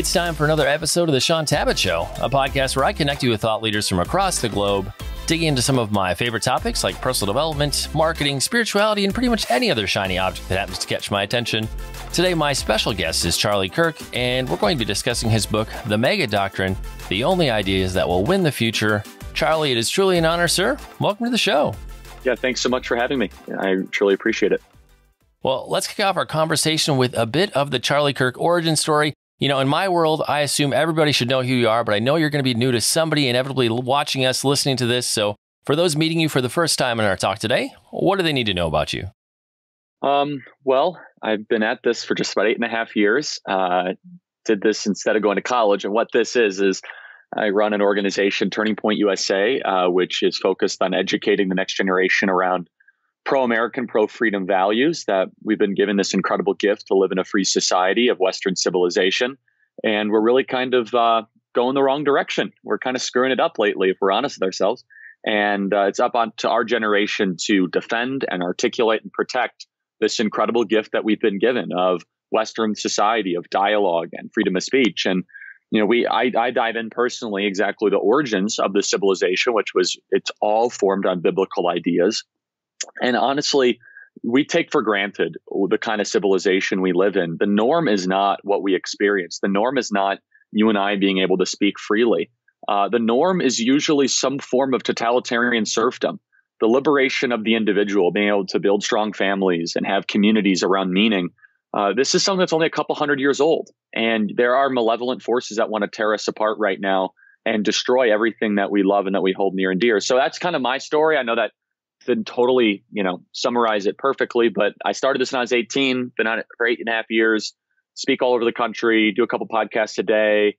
It's time for another episode of the Shaun Tabatt Show, a podcast where I connect you with thought leaders from across the globe, digging into some of my favorite topics like personal development, marketing, spirituality, and pretty much any other shiny object that happens to catch my attention. Today, my special guest is Charlie Kirk, and we're going to be discussing his book, The MAGA Doctrine, The Only Ideas That Will Win the Future. Charlie, it is truly an honor, sir. Welcome to the show. Yeah, thanks so much for having me. I truly appreciate it. Well, let's kick off our conversation with a bit of the Charlie Kirk origin story. You know, in my world, I assume everybody should know who you are, but I know you're going to be new to somebody inevitably watching us, listening to this. So for those meeting you for the first time in our talk today, what do they need to know about you? Well, I've been at this for just about 8.5 years. Did this instead of going to college. And what this is I run an organization, Turning Point USA, which is focused on educating the next generation around pro-American, pro-freedom values, that we've been given this incredible gift to live in a free society of Western civilization. And we're really kind of going the wrong direction. We're kind of screwing it up lately, if we're honest with ourselves. And it's up to our generation to defend and articulate and protect this incredible gift that we've been given of Western society, of dialogue and freedom of speech. And you know, I dive in personally exactly the origins of the civilization, it's all formed on biblical ideas. And honestly, we take for granted the kind of civilization we live in. The norm is not what we experience. The norm is not you and I being able to speak freely. The norm is usually some form of totalitarian serfdom, the liberation of the individual, being able to build strong families and have communities around meaning. This is something that's only a couple hundred years old. And there are malevolent forces that want to tear us apart right now and destroy everything that we love and that we hold near and dear. So that's kind of my story. I know that didn't totally, summarize it perfectly, but I started this when I was 18, been on it for 8.5 years, speak all over the country, do a couple podcasts a day,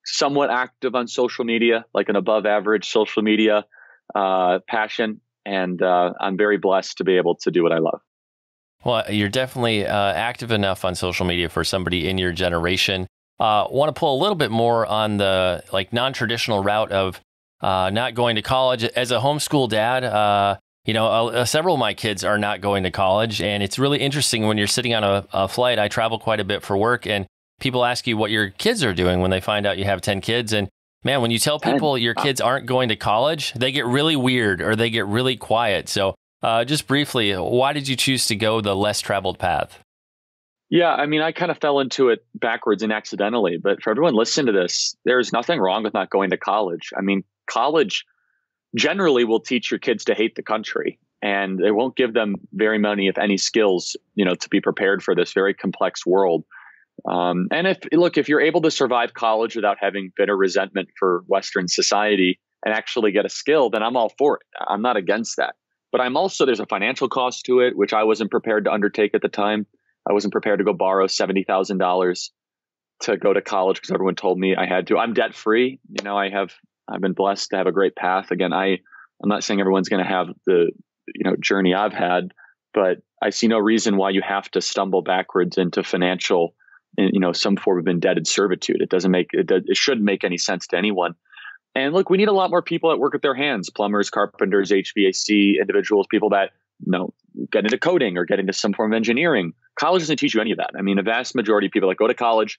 somewhat active on social media, like an above average social media passion. And I'm very blessed to be able to do what I love. Well, you're definitely active enough on social media for somebody in your generation. Want to pull a little bit more on the non-traditional route of not going to college. As a homeschool dad, several of my kids are not going to college. And it's really interesting when you're sitting on a flight. I travel quite a bit for work, and people ask you what your kids are doing when they find out you have 10 kids. And man, when you tell people your kids aren't going to college, they get really weird or they get really quiet. So just briefly, why did you choose to go the less traveled path? Yeah, I mean, I kind of fell into it backwards and accidentally. But for everyone listening to this, there's nothing wrong with not going to college. I mean, college generally will teach your kids to hate the country, and it won't give them very many, if any, skills, to be prepared for this very complex world. And if you're able to survive college without having bitter resentment for Western society and actually get a skill, then I'm all for it. I'm not against that. But there's a financial cost to it, which I wasn't prepared to undertake at the time. I wasn't prepared to go borrow $70,000 to go to college because everyone told me I had to. I'm debt free. I've been blessed to have a great path. Again, I'm not saying everyone's going to have the journey I've had, but I see no reason why you have to stumble backwards into financial, some form of indebted servitude. It shouldn't make any sense to anyone. And look, we need a lot more people that work with their hands: plumbers, carpenters, HVAC individuals, people that get into coding or get into some form of engineering. College doesn't teach you any of that. I mean, the vast majority of people that go to college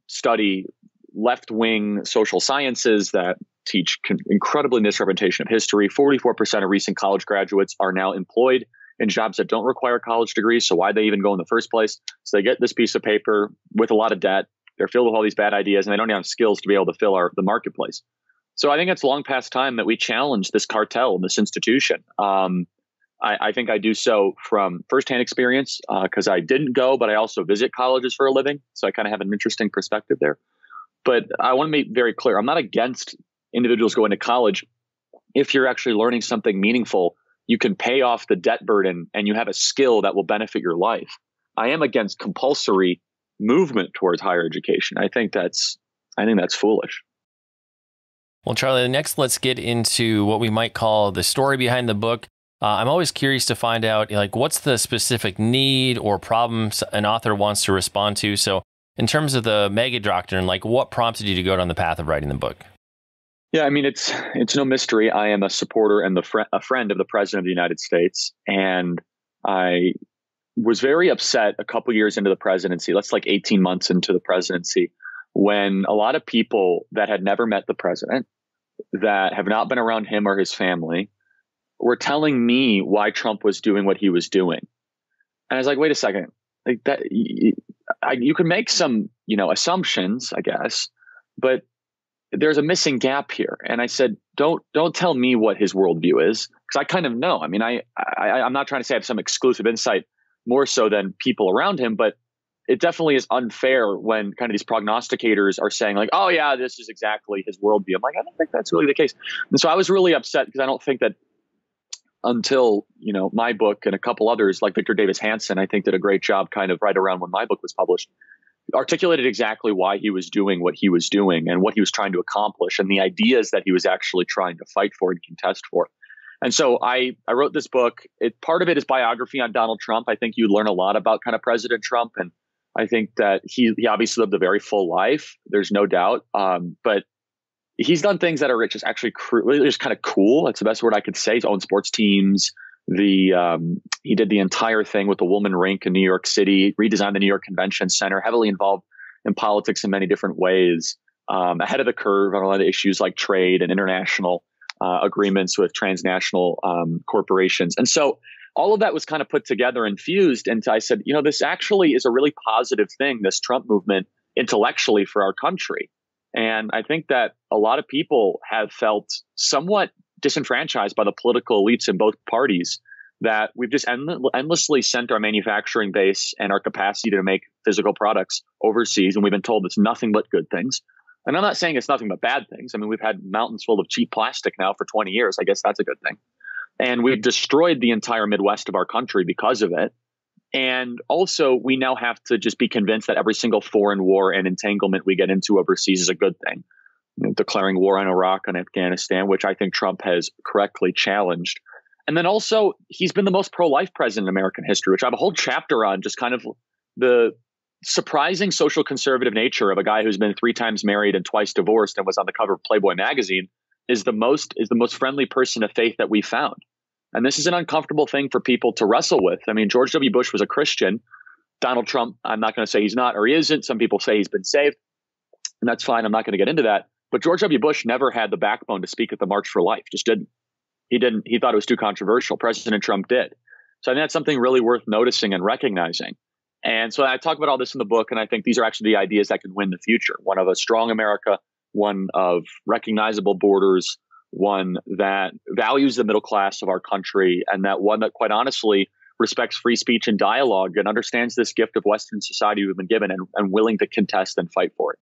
study left-wing social sciences that teach incredibly misrepresentation of history. 44% of recent college graduates are now employed in jobs that don't require college degrees. So why they even go in the first place? So they get this piece of paper with a lot of debt. They're filled with all these bad ideas, and they don't have skills to be able to fill the marketplace. So I think it's long past time that we challenge this cartel, this institution. I think I do so from firsthand experience because I didn't go, but I also visit colleges for a living. So I kind of have an interesting perspective there. But I want to make very clear, I'm not against individuals going to college. If you're actually learning something meaningful, you can pay off the debt burden and you have a skill that will benefit your life. I am against compulsory movement towards higher education. I think that's foolish. Well, Charlie, next let's get into what we might call the story behind the book. I'm always curious to find out, what's the specific need or problem an author wants to respond to. So in terms of the MAGA Doctrine, what prompted you to go down the path of writing the book? Yeah, I mean, it's no mystery. I am a supporter and a friend of the President of the United States. And I was very upset a couple years into the presidency. That's like 18 months into the presidency, when a lot of people that had never met the president, that have not been around him or his family, were telling me why Trump was doing what he was doing. And I was like, wait a second, like that, you can make some, assumptions, I guess, but there's a missing gap here. And I said, don't tell me what his worldview is, because I kind of know. I mean, I'm not trying to say I have some exclusive insight more so than people around him, but it definitely is unfair when kind of these prognosticators are saying like, oh yeah, this is exactly his worldview. I'm like, I don't think that's really the case. And so I was really upset because I don't think that until, my book and a couple others like Victor Davis Hanson, I think did a great job kind of right around when my book was published, articulated exactly why he was doing what he was doing and what he was trying to accomplish and the ideas that he was actually trying to fight for and contest for. And so I wrote this book. Part of it is biography on Donald Trump. I think you learn a lot about kind of President Trump. And I think that he obviously lived a very full life. There's no doubt. But he's done things that are just actually really just kind of cool. That's the best word I could say. He's owned sports teams. He did the entire thing with the Woolman Rink in New York City, redesigned the New York Convention Center, heavily involved in politics in many different ways, ahead of the curve on a lot of issues like trade and international agreements with transnational corporations. And so all of that was kind of put together and fused. And I said, this actually is a really positive thing, this Trump movement intellectually for our country. And I think that a lot of people have felt somewhat disenfranchised by the political elites in both parties, that we've just endlessly sent our manufacturing base and our capacity to make physical products overseas. And we've been told it's nothing but good things. And I'm not saying it's nothing but bad things. I mean, we've had mountains full of cheap plastic now for 20 years. I guess that's a good thing. And we've destroyed the entire Midwest of our country because of it. And also, we now have to just be convinced that every single foreign war and entanglement we get into overseas is a good thing. Declaring war on Iraq and Afghanistan, which I think Trump has correctly challenged. And then also, he's been the most pro-life president in American history, which I have a whole chapter on, just kind of the surprising social conservative nature of a guy who's been 3 times married and twice divorced and was on the cover of Playboy magazine is the most friendly person of faith that we found. And this is an uncomfortable thing for people to wrestle with. I mean, George W. Bush was a Christian. Donald Trump, I'm not going to say he's not or he isn't. Some people say he's been saved, and that's fine. I'm not going to get into that. But George W. Bush never had the backbone to speak at the March for Life. Just didn't. He didn't. He thought it was too controversial. President Trump did. So I think that's something really worth noticing and recognizing. And so I talk about all this in the book, and I think these are actually the ideas that can win the future. One of a strong America, one of recognizable borders, one that values the middle class of our country, and that one that, quite honestly, respects free speech and dialogue and understands this gift of Western society we've been given and willing to contest and fight for it.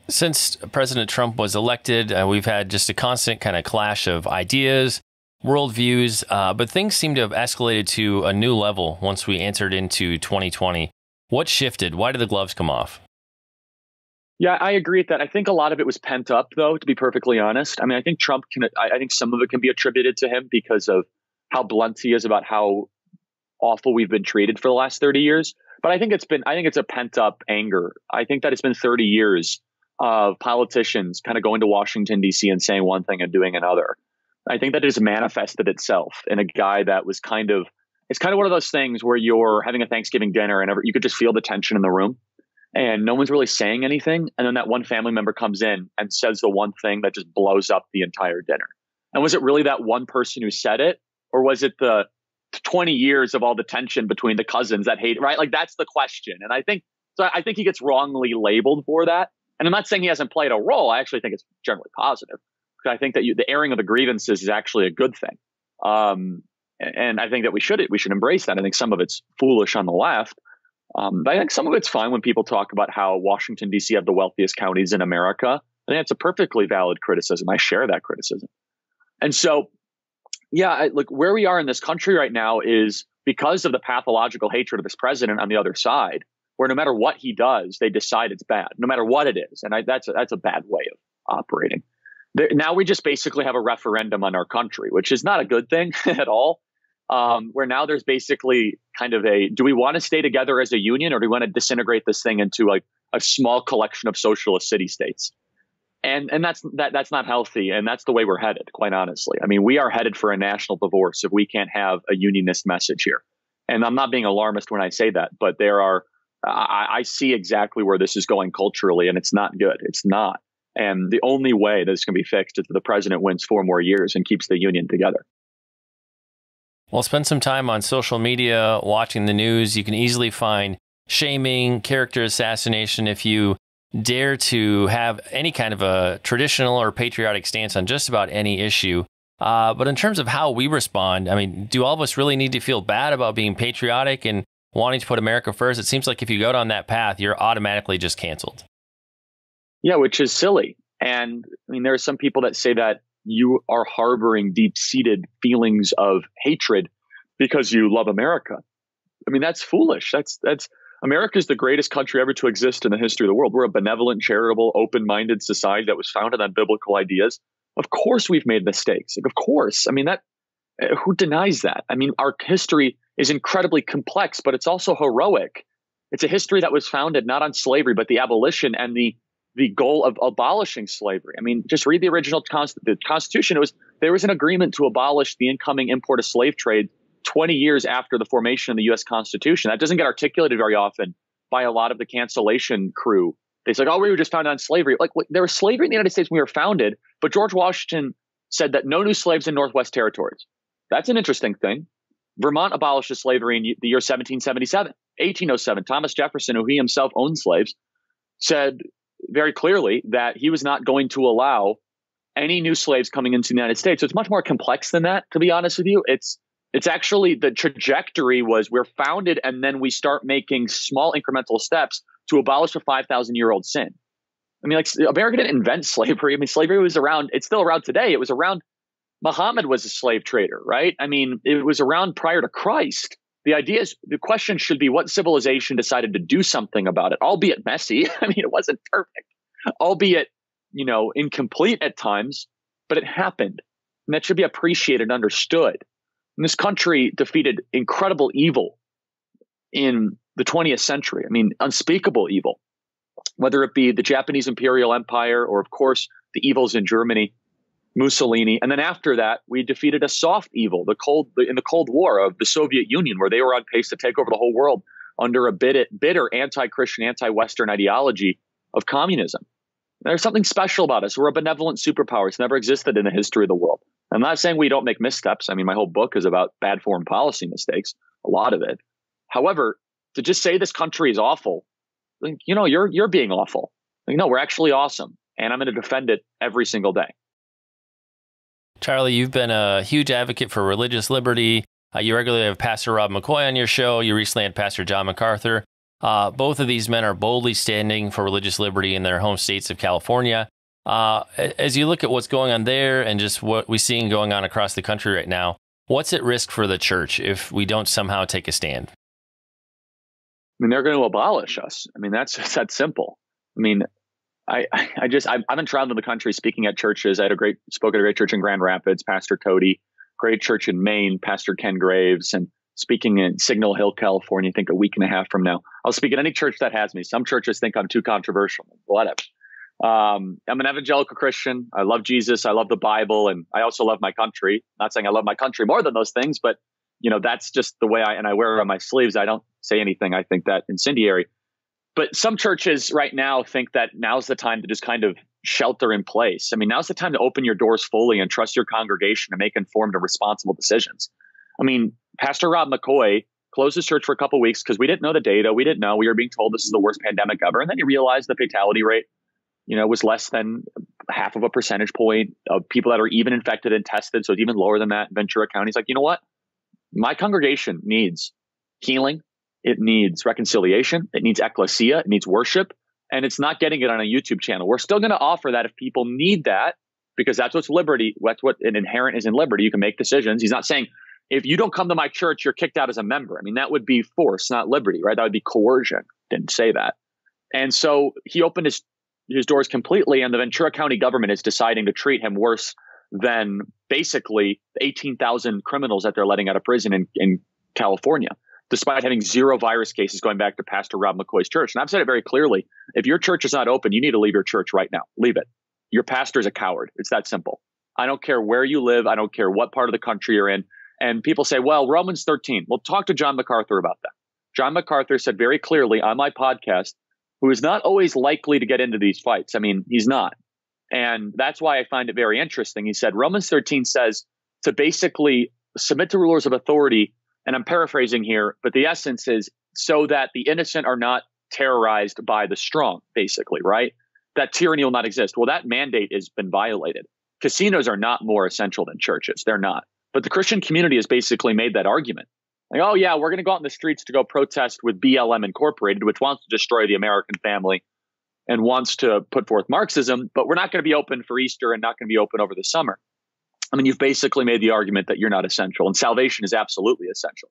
Since President Trump was elected, we've had just a constant kind of clash of ideas, worldviews, but things seem to have escalated to a new level once we entered into 2020. What shifted? Why did the gloves come off? Yeah, I agree with that. I think a lot of it was pent up, though, to be perfectly honest. I mean, I think I think some of it can be attributed to him because of how blunt he is about how awful we've been treated for the last 30 years. But I think it's a pent up anger. I think that it's been 30 years of politicians kind of going to Washington, D.C. and saying one thing and doing another. I think that it has manifested itself in a guy that was it's kind of one of those things where you're having a Thanksgiving dinner and you could just feel the tension in the room and no one's really saying anything. And then that one family member comes in and says the one thing that just blows up the entire dinner. And was it really that one person who said it? Or was it the 20 years of all the tension between the cousins that hate, right? Like, that's the question. And I think he gets wrongly labeled for that. And I'm not saying he hasn't played a role. I actually think it's generally positive. Because I think that the airing of the grievances is actually a good thing. And I think that we should embrace that. I think some of it's foolish on the left. But I think some of it's fine when people talk about how Washington, D.C. have the wealthiest counties in America. I think it's a perfectly valid criticism. I share that criticism. And so, yeah, look, where we are in this country right now is because of the pathological hatred of this president on the other side, where no matter what he does, they decide it's bad, no matter what it is. And that's a bad way of operating. Now we just basically have a referendum on our country, which is not a good thing at all. Where now there's basically kind of do we want to stay together as a union, or do we want to disintegrate this thing into like a small collection of socialist city states? And that's not healthy. And that's the way we're headed, quite honestly. I mean, we are headed for a national divorce if we can't have a unionist message here. And I'm not being alarmist when I say that, but I see exactly where this is going culturally, and it's not good. It's not. And the only way that it's going to be fixed is that the president wins 4 more years and keeps the union together. Well, spend some time on social media, watching the news. You can easily find shaming, character assassination if you dare to have any kind of a traditional or patriotic stance on just about any issue. But in terms of how we respond, I mean, do all of us really need to feel bad about being patriotic and wanting to put America first? It seems like if you go down that path, you're automatically just canceled. Yeah, which is silly. And I mean, there are some people that say that you are harboring deep-seated feelings of hatred because you love America. I mean, that's foolish. That's America is the greatest country ever to exist in the history of the world. We're a benevolent, charitable, open-minded society that was founded on biblical ideas. Of course, we've made mistakes. Like, of course. I mean, that who denies that? I mean, our history is incredibly complex, but it's also heroic. It's a history that was founded not on slavery, but the abolition and the goal of abolishing slavery. I mean, just read the original the Constitution. There was an agreement to abolish the incoming import of slave trade 20 years after the formation of the U.S. Constitution. That doesn't get articulated very often by a lot of the cancellation crew. They say, oh, we were just founded on slavery. Like, there was slavery in the United States when we were founded, but George Washington said that no new slaves in Northwest Territories. That's an interesting thing. Vermont abolished slavery in the year 1777. 1807, Thomas Jefferson, who he himself owned slaves, said very clearly that he was not going to allow any new slaves coming into the United States. So it's much more complex than that, to be honest with you. It's actually the trajectory was we're founded and then we start making small incremental steps to abolish a 5,000-year-old sin. I mean, like, America didn't invent slavery. I mean, slavery was around. It's still around today. It was around. Muhammad was a slave trader, right? I mean, it was around prior to Christ. The question should be what civilization decided to do something about it, albeit messy. I mean, it wasn't perfect, albeit, incomplete at times, but it happened. And that should be appreciated and understood. And this country defeated incredible evil in the 20th century. I mean, unspeakable evil, whether it be the Japanese Imperial Empire or, of course, the evils in Germany, Mussolini. And then after that, we defeated a soft evil, in the Cold War of the Soviet Union, where they were on pace to take over the whole world under a bitter anti-Christian, anti-Western ideology of communism. There's something special about us. We're a benevolent superpower. It's never existed in the history of the world. I'm not saying we don't make missteps. I mean, my whole book is about bad foreign policy mistakes, a lot of it. However, to just say this country is awful, you're being awful. No, we're actually awesome. And I'm going to defend it every single day. Charlie, you've been a huge advocate for religious liberty. You regularly have Pastor Rob McCoy on your show. You recently had Pastor John MacArthur. Both of these men are boldly standing for religious liberty in their home states of California. As you look at what's going on there and just what we're seeing going on across the country right now, what's at risk for the church if we don't somehow take a stand? I mean, they're going to abolish us. I mean, that's simple. I mean, I've been traveling the country speaking at churches. I spoke at a great church in Grand Rapids, Pastor Cody, great church in Maine, Pastor Ken Graves, and speaking in Signal Hill, California, I think a week and a half from now. I'll speak at any church that has me. Some churches think I'm too controversial. Whatever. I'm an evangelical Christian. I love Jesus. I love the Bible. And I also love my country. Not saying I love my country more than those things, but that's just the way I wear it on my sleeves. I don't say anything I think that incendiary. But some churches right now think that now's the time to just kind of shelter in place. I mean, now's the time to open your doors fully and trust your congregation to make informed and responsible decisions. I mean, Pastor Rob McCoy closed his church for a couple of weeks because we didn't know the data. We didn't know. We were being told this is the worst pandemic ever. And then he realized the fatality rate, was less than half of a percentage point of people that are even infected and tested. So it's even lower than that in Ventura County. He's like, you know what? My congregation needs healing. It needs reconciliation. It needs ecclesia. It needs worship. And it's not getting it on a YouTube channel. We're still going to offer that if people need that, because that's what's liberty. That's what an inherent is in liberty. You can make decisions. He's not saying if you don't come to my church, you're kicked out as a member. I mean, that would be force, not liberty, right? That would be coercion. Didn't say that. And so he opened his doors completely, and the Ventura County government is deciding to treat him worse than basically 18,000 criminals that they're letting out of prison in California, despite having 0 virus cases going back to Pastor Rob McCoy's church. And I've said it very clearly. If your church is not open, you need to leave your church right now. Leave it. Your pastor is a coward. It's that simple. I don't care where you live. I don't care what part of the country you're in. And people say, well, Romans 13. Well, talk to John MacArthur about that. John MacArthur said very clearly on my podcast, who is not always likely to get into these fights. I mean, he's not. And that's why I find it very interesting. He said Romans 13 says to basically submit to rulers of authority. And I'm paraphrasing here, but the essence is so that the innocent are not terrorized by the strong, basically, right? That tyranny will not exist. Well, that mandate has been violated. Casinos are not more essential than churches. They're not. But the Christian community has basically made that argument. Like, oh, yeah, we're going to go out in the streets to go protest with BLM Incorporated, which wants to destroy the American family and wants to put forth Marxism, but we're not going to be open for Easter and not going to be open over the summer. I mean, you've basically made the argument that you're not essential, and salvation is absolutely essential.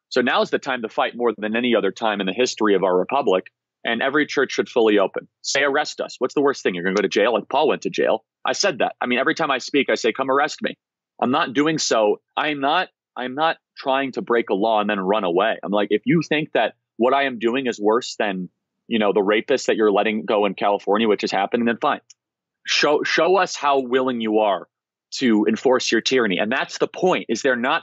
So now is the time to fight more than any other time in the history of our republic, and every church should fully open. Say, arrest us. What's the worst thing? You're going to go to jail? Like Paul went to jail. I said that. I mean, every time I speak, I say, come arrest me. I'm not doing so. I'm not trying to break a law and then run away. I'm like, if you think that what I am doing is worse than, the rapist that you're letting go in California, which is happening, then fine. Show us how willing you are to enforce your tyranny. And that's the point, is they're not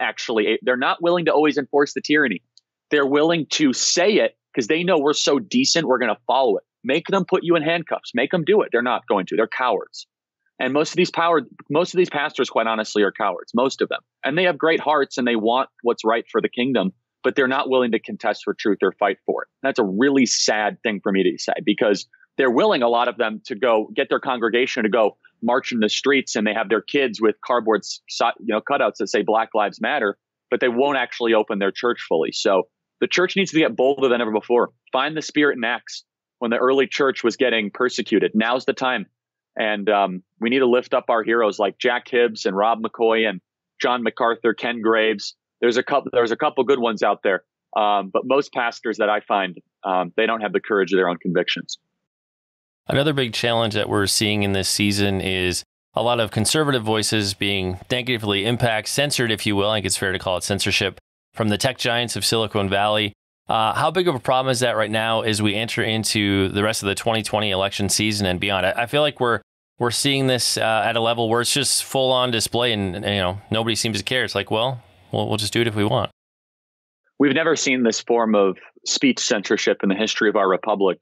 willing to always enforce the tyranny. They're willing to say it because they know we're so decent, we're going to follow it. Make them put you in handcuffs. Make them do it. They're not going to. They're cowards. And most of these pastors, quite honestly, are cowards, most of them. And they have great hearts and they want what's right for the kingdom, but they're not willing to contest for truth or fight for it. That's a really sad thing for me to say, because they're willing, a lot of them, to go get their congregation to go march in the streets, and they have their kids with cardboard cutouts that say Black Lives Matter, but they won't actually open their church fully. So the church needs to get bolder than ever before. Find the spirit in Acts when the early church was getting persecuted. Now's the time. And we need to lift up our heroes like Jack Hibbs and Rob McCoy and John MacArthur, Ken Graves. There's a couple good ones out there. But most pastors that I find, they don't have the courage of their own convictions. Another big challenge that we're seeing in this season is a lot of conservative voices being negatively censored, if you will. I think it's fair to call it censorship, from the tech giants of Silicon Valley. How big of a problem is that right now as we enter into the rest of the 2020 election season and beyond? I feel like we're seeing this at a level where it's just full on display, and nobody seems to care. It's like, well, we'll just do it if we want. We've never seen this form of speech censorship in the history of our republic.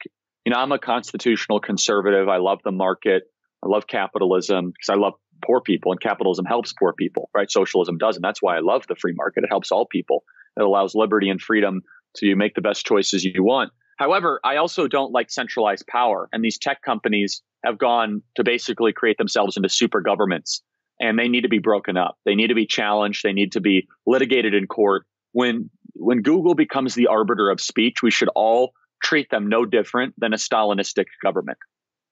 I'm a constitutional conservative. I love the market. I love capitalism because I love poor people, and capitalism helps poor people, right? Socialism doesn't. That's why I love the free market. It helps all people. It allows liberty and freedom to make the best choices you want. However, I also don't like centralized power. And these tech companies have gone to basically create themselves into super governments, and they need to be broken up. They need to be challenged. They need to be litigated in court. When Google becomes the arbiter of speech, we should all treat them no different than a Stalinistic government.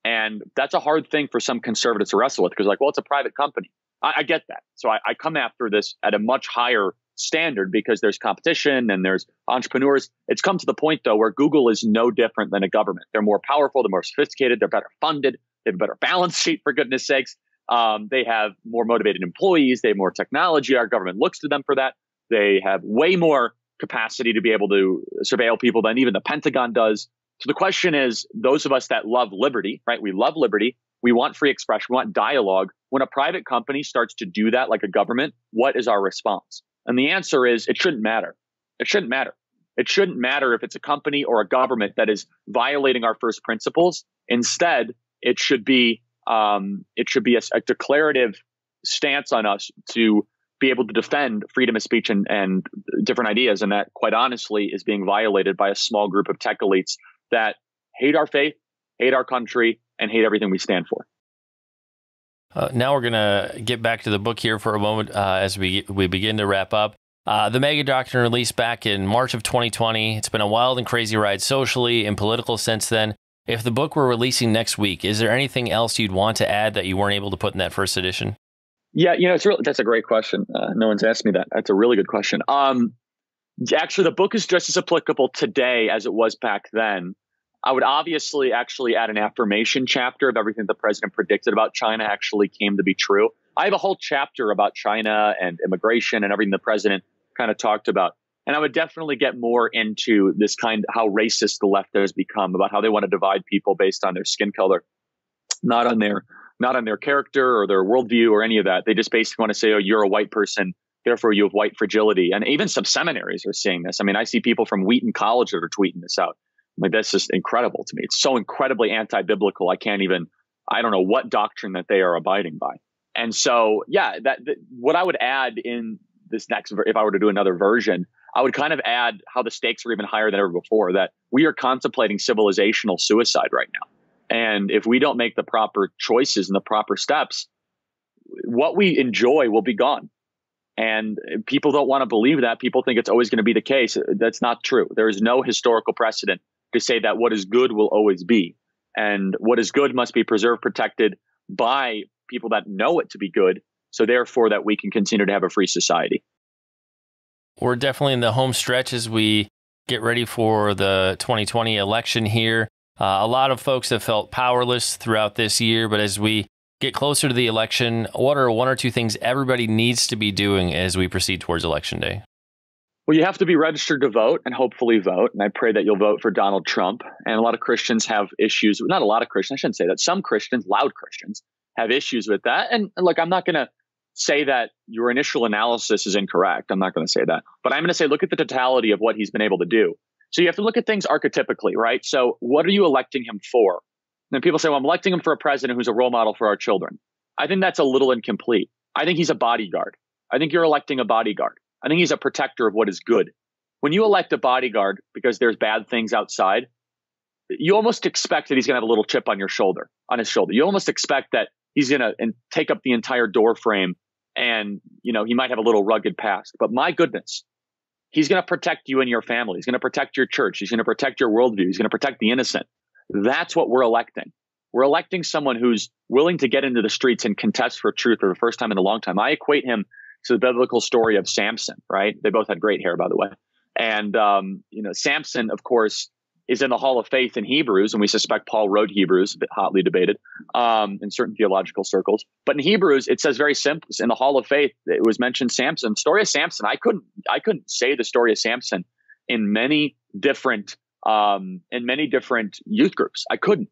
And that's a hard thing for some conservatives to wrestle with, because well, it's a private company. I get that. So I come after this at a much higher standard because there's competition and there's entrepreneurs. It's come to the point, though, where Google is no different than a government. They're more powerful. They're more sophisticated. They're better funded. They have a better balance sheet, for goodness sakes. They have more motivated employees. They have more technology. Our government looks to them for that. They have way more capacity to be able to surveil people than even the Pentagon does. So the question is, those of us that love liberty, right? We love liberty. We want free expression. We want dialogue. When a private company starts to do that like a government, what is our response? And the answer is, it shouldn't matter. It shouldn't matter. It shouldn't matter if it's a company or a government that is violating our first principles. Instead, it should be a declarative stance on us to be able to defend freedom of speech and different ideas. And that, quite honestly, is being violated by a small group of tech elites that hate our faith, hate our country, and hate everything we stand for. Now we're going to get back to the book here for a moment as we begin to wrap up. The MAGA Doctrine released back in March of 2020. It's been a wild and crazy ride socially and political since then. If the book were releasing next week, is there anything else you'd want to add that you weren't able to put in that first edition? Yeah, that's a great question. No one's asked me that. That's a really good question. Actually, the book is just as applicable today as it was back then. I would obviously actually add an affirmation chapter of everything the president predicted about China actually came to be true. I have a whole chapter about China and immigration and everything the president kind of talked about. And I would definitely get more into this how racist the left has become, about how they want to divide people based on their skin color, not on their character or their worldview or any of that. They just basically want to say, oh, you're a white person, Therefore, you have white fragility. And even some seminaries are seeing this. I mean, I see people from Wheaton College that are tweeting this out. Like, that's just incredible to me. It's so incredibly anti-biblical. I don't know what doctrine that they are abiding by. And so, yeah, what I would add in this next, if I were to do another version, I would kind of add how the stakes are even higher than ever before, that we are contemplating civilizational suicide right now. And if we don't make the proper choices and the proper steps, what we enjoy will be gone. And people don't want to believe that. People think it's always going to be the case. That's not true. There is no historical precedent to say that what is good will always be. And what is good must be preserved, protected by people that know it to be good. So therefore, that we can continue to have a free society. We're definitely in the home stretch as we get ready for the 2020 election here. A lot of folks have felt powerless throughout this year, but as we get closer to the election, what are one or two things everybody needs to be doing as we proceed towards Election Day? Well, you have to be registered to vote and hopefully vote. And I pray that you'll vote for Donald Trump. And a lot of Christians have issues. Not a lot of Christians, I shouldn't say that. Some Christians, loud Christians, have issues with that. And look, I'm not going to say that your initial analysis is incorrect. I'm not going to say that. But I'm going to say, look at the totality of what he's been able to do. So you have to look at things archetypically, right? So what are you electing him for? And people say, well, I'm electing him for a president who's a role model for our children. I think that's a little incomplete. I think he's a bodyguard. I think you're electing a bodyguard. I think he's a protector of what is good. When you elect a bodyguard because there's bad things outside, you almost expect that he's going to have a little chip on his shoulder. You almost expect that he's going to take up the entire door frame and, he might have a little rugged past. But my goodness, he's going to protect you and your family. He's going to protect your church. He's going to protect your worldview. He's going to protect the innocent. That's what we're electing. We're electing someone who's willing to get into the streets and contest for truth for the first time in a long time. I equate him to the biblical story of Samson, right? They both had great hair, by the way. And, Samson, of course, is in the Hall of Faith in Hebrews, and we suspect Paul wrote Hebrews, a bit hotly debated in certain theological circles. But in Hebrews, it says very simply, in the Hall of Faith, it was mentioned Samson. Story of Samson. I couldn't say the story of Samson in many different youth groups. I couldn't.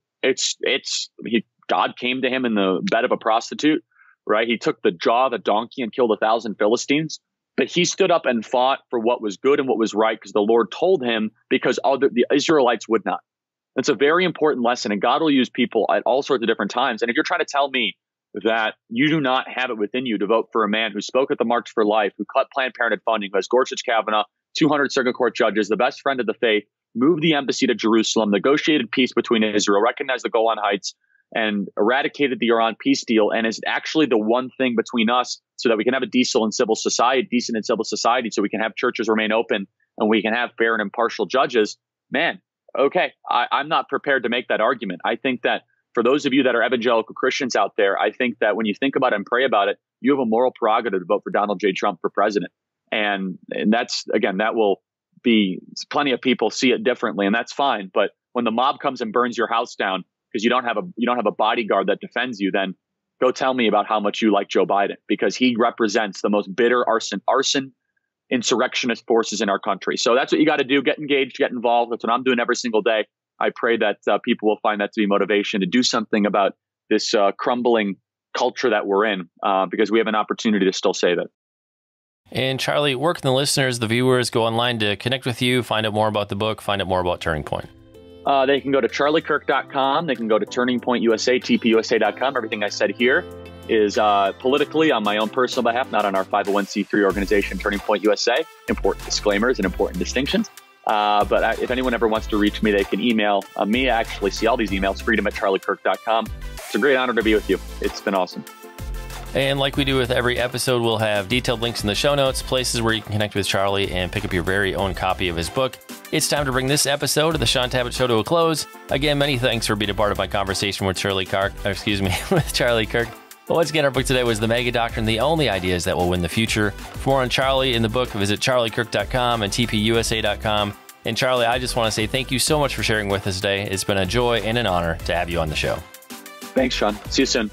God came to him in the bed of a prostitute, right? He took the jaw of a donkey and killed 1,000 Philistines. But he stood up and fought for what was good and what was right because the Lord told him, because the Israelites would not. It's a very important lesson, and God will use people at all sorts of different times. And if you're trying to tell me that you do not have it within you to vote for a man who spoke at the March for Life, who cut Planned Parenthood funding, who has Gorsuch Kavanaugh, 200 circuit court judges, the best friend of the faith, moved the embassy to Jerusalem, negotiated peace between Israel, recognized the Golan Heights, and eradicated the Iran peace deal, and is actually the one thing between us so that we can have a decent and civil society, so we can have churches remain open and we can have fair and impartial judges. Man, okay, I'm not prepared to make that argument. I think that for those of you that are evangelical Christians out there, I think that when you think about it and pray about it, you have a moral prerogative to vote for Donald J. Trump for president. And that's, again, that will be, plenty of people see it differently, and that's fine. But when the mob comes and burns your house down because you don't have a bodyguard that defends you, then go tell me about how much you like Joe Biden, because he represents the most bitter arson insurrectionist forces in our country. So that's what you got to do. Get engaged, get involved. That's what I'm doing every single day. I pray that people will find that to be motivation to do something about this crumbling culture that we're in, because we have an opportunity to still save it. And Charlie, where can the listeners, the viewers, go online to connect with you, find out more about the book, find out more about Turning Point? They can go to charliekirk.com. They can go to Turning Point USA, tpusa.com. Everything I said here is politically on my own personal behalf, not on our 501c3 organization, Turning Point USA. Important disclaimers and important distinctions. But if anyone ever wants to reach me, they can email me. I actually see all these emails, freedom@charliekirk.com. It's a great honor to be with you. It's been awesome. And like we do with every episode, we'll have detailed links in the show notes, places where you can connect with Charlie and pick up your very own copy of his book. It's time to bring this episode of the Shaun Tabatt Show to a close. Again, many thanks for being a part of my conversation with Charlie Kirk. But once again, our book today was The MAGA Doctrine, The Only Ideas That Will Win the Future. For more on Charlie in the book, visit charliekirk.com and tpusa.com. And Charlie, I just want to say thank you so much for sharing with us today. It's been a joy and an honor to have you on the show. Thanks, Shaun. See you soon.